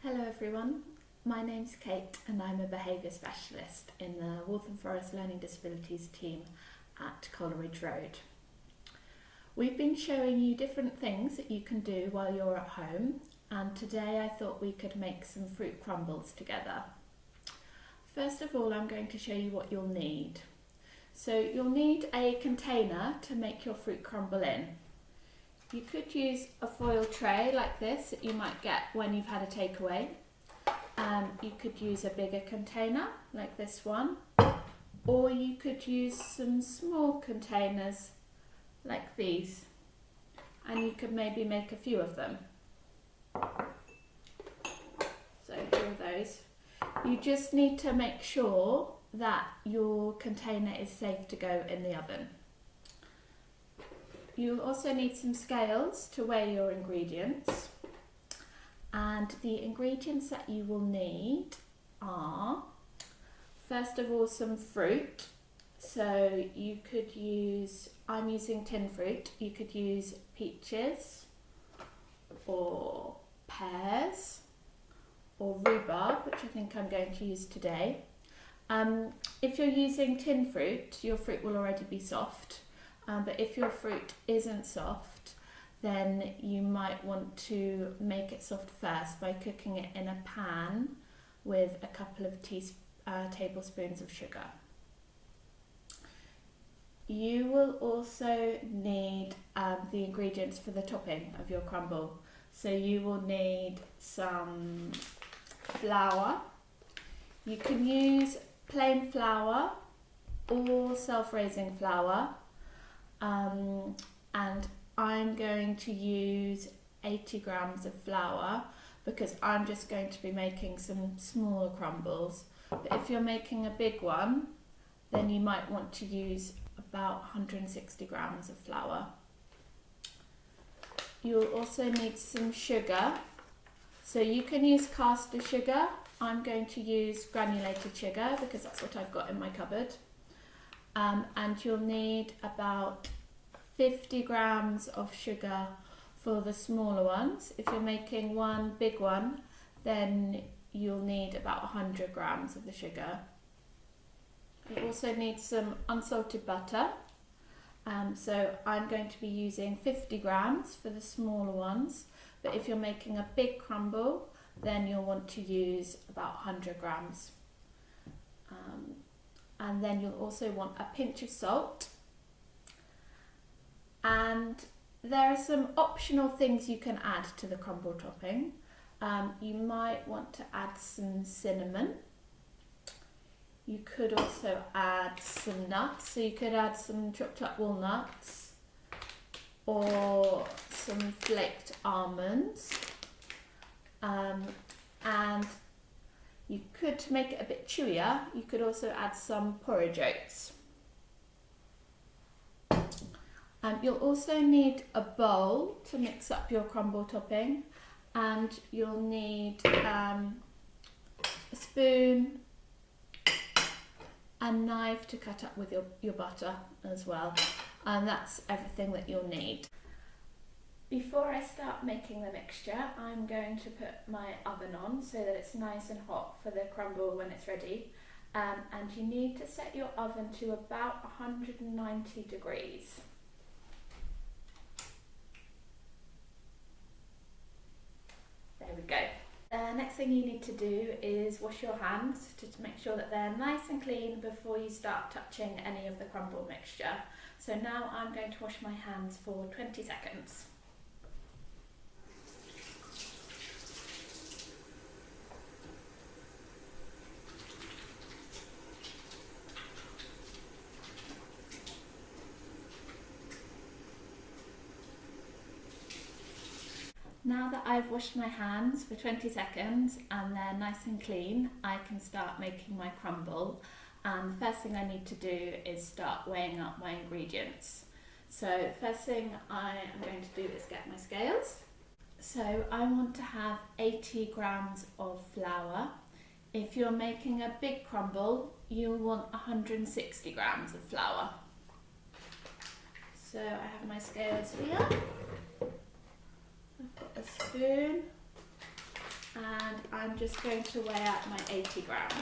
Hello everyone, my name's Kate and I'm a behaviour specialist in the Waltham Forest Learning Disabilities team at Coleridge Road. We've been showing you different things that you can do while you're at home, and today I thought we could make some fruit crumbles together. First of all, I'm going to show you what you'll need. So you'll need a container to make your fruit crumble in. You could use a foil tray like this that you might get when you've had a takeaway. You could use a bigger container like this one, or you could use some small containers like these, and you could maybe make a few of them. So here are those. You just need to make sure that your container is safe to go in the oven. You'll also need some scales to weigh your ingredients, and the ingredients that you will need are, first of all, some fruit. So you could use, I'm using tin fruit, you could use peaches or pears or rhubarb, which I think I'm going to use today. If you're using tin fruit, your fruit will already be soft. But if your fruit isn't soft, then you might want to make it soft first by cooking it in a pan with a couple of tablespoons of sugar. You will also need the ingredients for the topping of your crumble. So you will need some flour. You can use plain flour or self-raising flour. And I'm going to use 80 grams of flour because I'm just going to be making some smaller crumbles. But if you're making a big one, then you might want to use about 160 grams of flour. You'll also need some sugar. So you can use caster sugar. I'm going to use granulated sugar because that's what I've got in my cupboard. And you'll need about 50 grams of sugar for the smaller ones. If you're making one big one, then you'll need about 100 grams of the sugar. You also need some unsalted butter. So I'm going to be using 50 grams for the smaller ones, but if you're making a big crumble, then you'll want to use about 100 grams. And then you'll also want a pinch of salt. And there are some optional things you can add to the crumble topping. You might want to add some cinnamon. You could also add some nuts. So you could add some chopped up walnuts or some flaked almonds. And you could, to make it a bit chewier, you could also add some porridge oats. You'll also need a bowl to mix up your crumble topping, and you'll need a spoon, a knife to cut up with your butter as well, and that's everything that you'll need. Before I start making the mixture, I'm going to put my oven on so that it's nice and hot for the crumble when it's ready. And you need to set your oven to about 190 degrees. There we go. The next thing you need to do is wash your hands to make sure that they're nice and clean before you start touching any of the crumble mixture. So now I'm going to wash my hands for 20 seconds. Now that I've washed my hands for 20 seconds and they're nice and clean, I can start making my crumble. And the first thing I need to do is start weighing up my ingredients. So the first thing I am going to do is get my scales. So I want to have 80 grams of flour. If you're making a big crumble, you'll want 160 grams of flour. So I have my scales here. I've got a spoon and I'm just going to weigh out my 80 grams.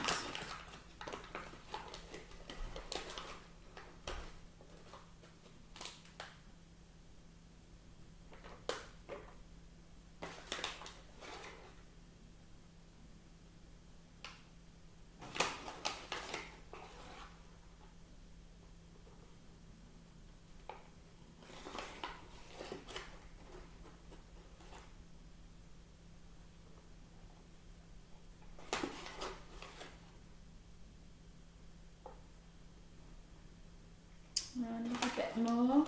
A little bit more.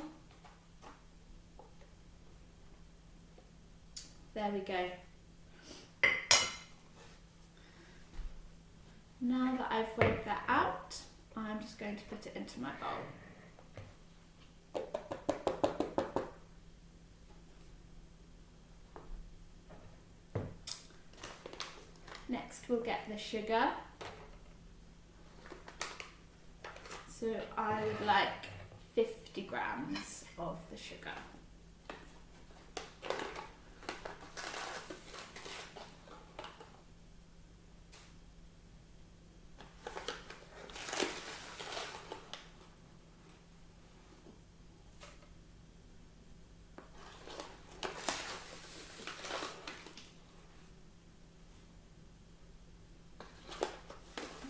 There we go. Now that I've weighed that out, I'm just going to put it into my bowl. Next we'll get the sugar. So I would like 50 grams of the sugar.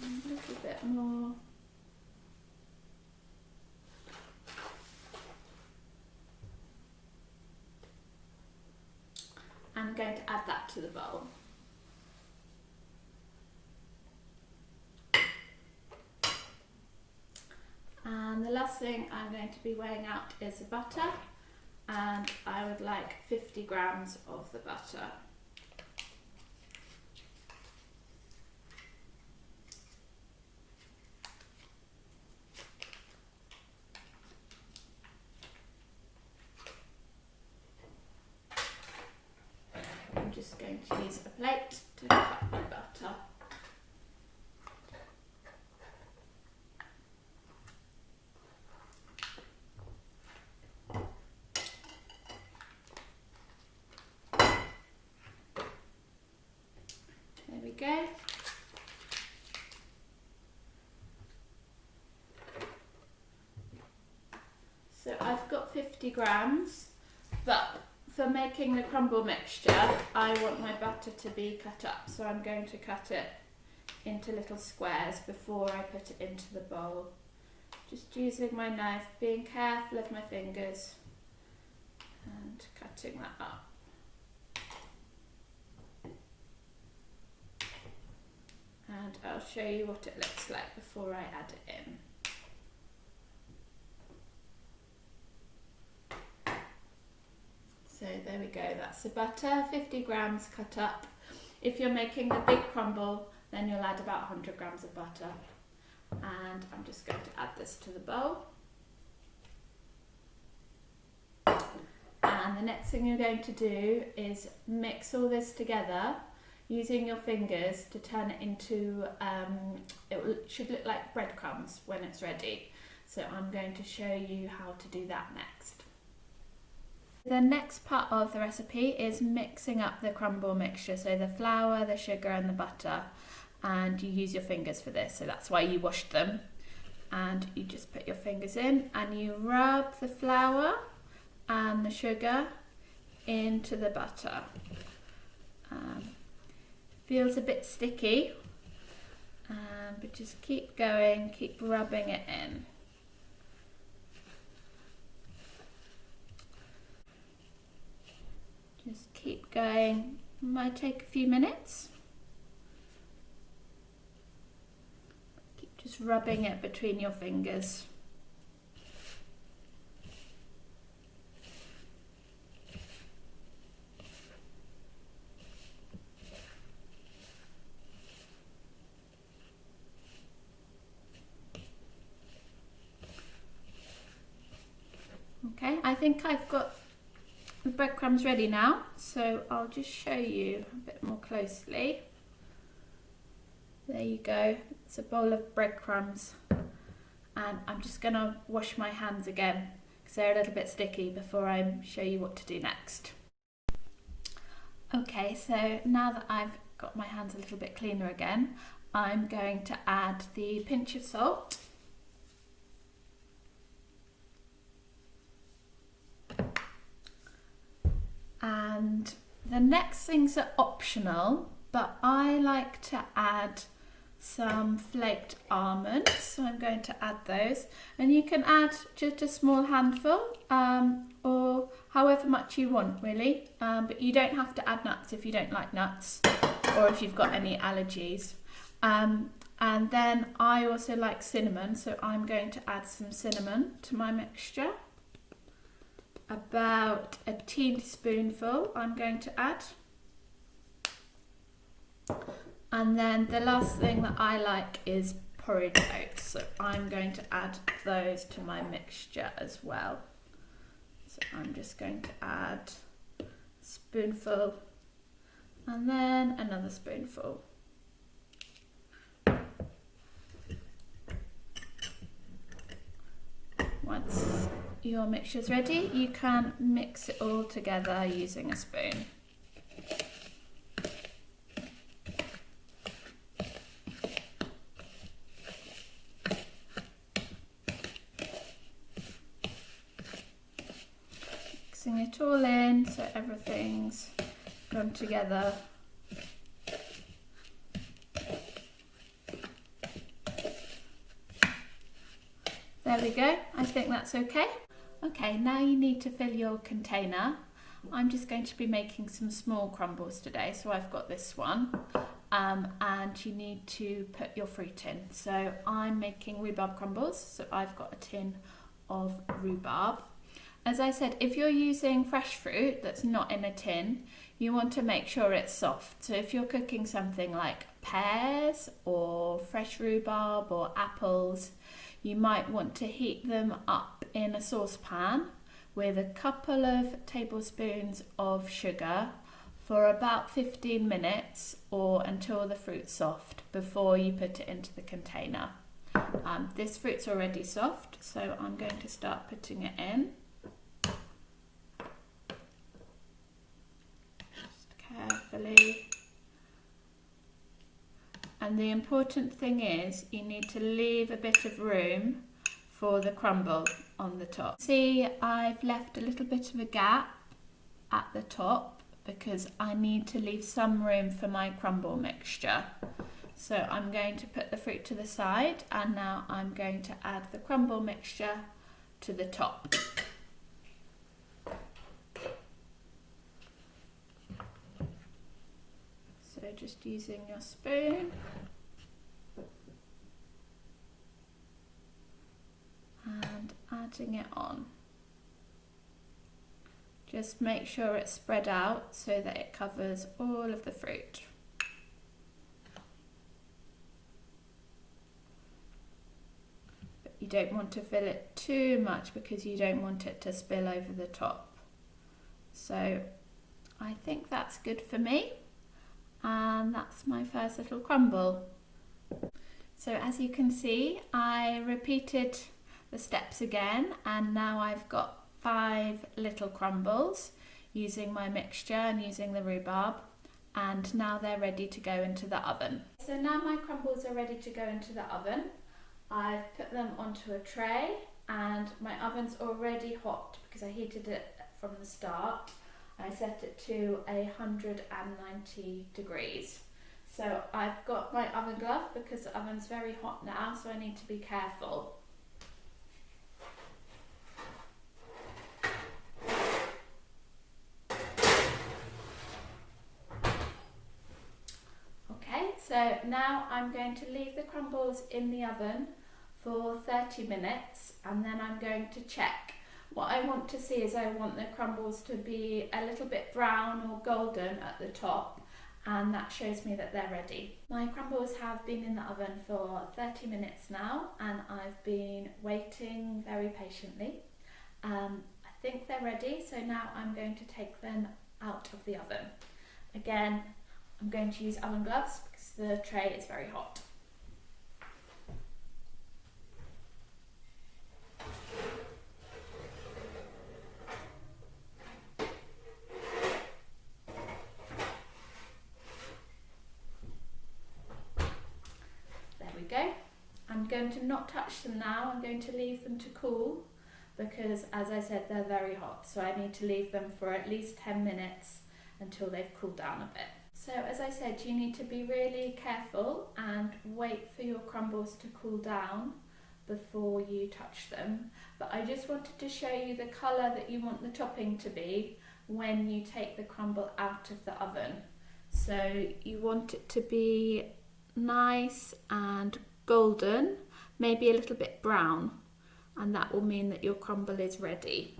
A little bit more. I'm going to add that to the bowl. And the last thing I'm going to be weighing out is the butter, and I would like 50 grams of the butter. I'm just going to use a plate to cut my butter. There we go. So I've got 50 grams, but for making the crumble mixture, I want my butter to be cut up, so I'm going to cut it into little squares before I put it into the bowl. Just using my knife, being careful of my fingers and cutting that up. And I'll show you what it looks like before I add it in. So there we go, that's the butter, 50 grams cut up. If you're making the big crumble, then you'll add about 100 grams of butter. And I'm just going to add this to the bowl. And the next thing you're going to do is mix all this together using your fingers to turn it into, it should look like breadcrumbs when it's ready. So I'm going to show you how to do that next. The next part of the recipe is mixing up the crumble mixture, so the flour, the sugar and the butter, and you use your fingers for this, so that's why you washed them. And you just put your fingers in and you rub the flour and the sugar into the butter. Feels a bit sticky, but just keep going, keep rubbing it in. Just keep going, it might take a few minutes. Keep just rubbing it between your fingers. Okay, I think I've got the breadcrumbs ready now, so I'll just show you a bit more closely. There you go, it's a bowl of breadcrumbs, and I'm just going to wash my hands again because they're a little bit sticky before I show you what to do next. Okay, so now that I've got my hands a little bit cleaner again, I'm going to add the pinch of salt. And the next things are optional, but I like to add some flaked almonds, so I'm going to add those, and you can add just a small handful or however much you want really, but you don't have to add nuts if you don't like nuts or if you've got any allergies. And then I also like cinnamon, so I'm going to add some cinnamon to my mixture. About a teaspoonful I'm going to add. And then the last thing that I like is porridge oats, so I'm going to add those to my mixture as well. So I'm just going to add a spoonful and then another spoonful. Once your mixture's ready, you can mix it all together using a spoon. Mixing it all in so everything's gone together. There we go, I think that's okay. Okay, now you need to fill your container. I'm just going to be making some small crumbles today, so I've got this one. And you need to put your fruit in. So I'm making rhubarb crumbles, so I've got a tin of rhubarb. As I said, if you're using fresh fruit that's not in a tin, you want to make sure it's soft. So if you're cooking something like pears or fresh rhubarb or apples, you might want to heat them up in a saucepan with a couple of tablespoons of sugar for about 15 minutes or until the fruit's soft before you put it into the container. This fruit's already soft, so I'm going to start putting it in. Just carefully. And the important thing is you need to leave a bit of room for the crumble on the top. See, I've left a little bit of a gap at the top because I need to leave some room for my crumble mixture. So I'm going to put the fruit to the side, and now I'm going to add the crumble mixture to the top. So just using your spoon. And adding it on. Just make sure it's spread out so that it covers all of the fruit. But you don't want to fill it too much because you don't want it to spill over the top. So I think that's good for me. And that's my first little crumble. So as you can see, I repeated the steps again, and now I've got 5 little crumbles using my mixture and using the rhubarb, and now they're ready to go into the oven. So now my crumbles are ready to go into the oven. I've put them onto a tray and my oven's already hot because I heated it from the start. I set it to 190 degrees. So I've got my oven glove because the oven's very hot now, so I need to be careful. So now I'm going to leave the crumbles in the oven for 30 minutes, and then I'm going to check. What I want to see is I want the crumbles to be a little bit brown or golden at the top, and that shows me that they're ready. My crumbles have been in the oven for 30 minutes now, and I've been waiting very patiently. I think they're ready, so now I'm going to take them out of the oven. Again, I'm going to use oven gloves because the tray is very hot. going to not touch them now. I'm going to leave them to cool because, as I said, they're very hot. So I need to leave them for at least 10 minutes until they've cooled down a bit. So as I said, you need to be really careful and wait for your crumbles to cool down before you touch them. But I just wanted to show you the colour that you want the topping to be when you take the crumble out of the oven. So you want it to be nice and golden, maybe a little bit brown, and that will mean that your crumble is ready.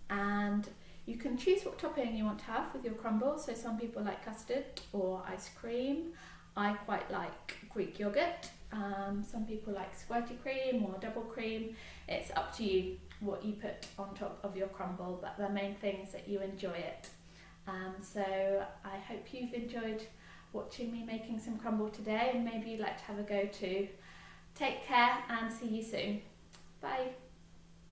And you can choose what topping you want to have with your crumble. So some people like custard or ice cream. I quite like Greek yogurt. Some people like squirty cream or double cream. It's up to you what you put on top of your crumble, but the main thing is that you enjoy it. So I hope you've enjoyed watching me making some crumble today, and maybe you'd like to have a go too. Take care and see you soon. Bye.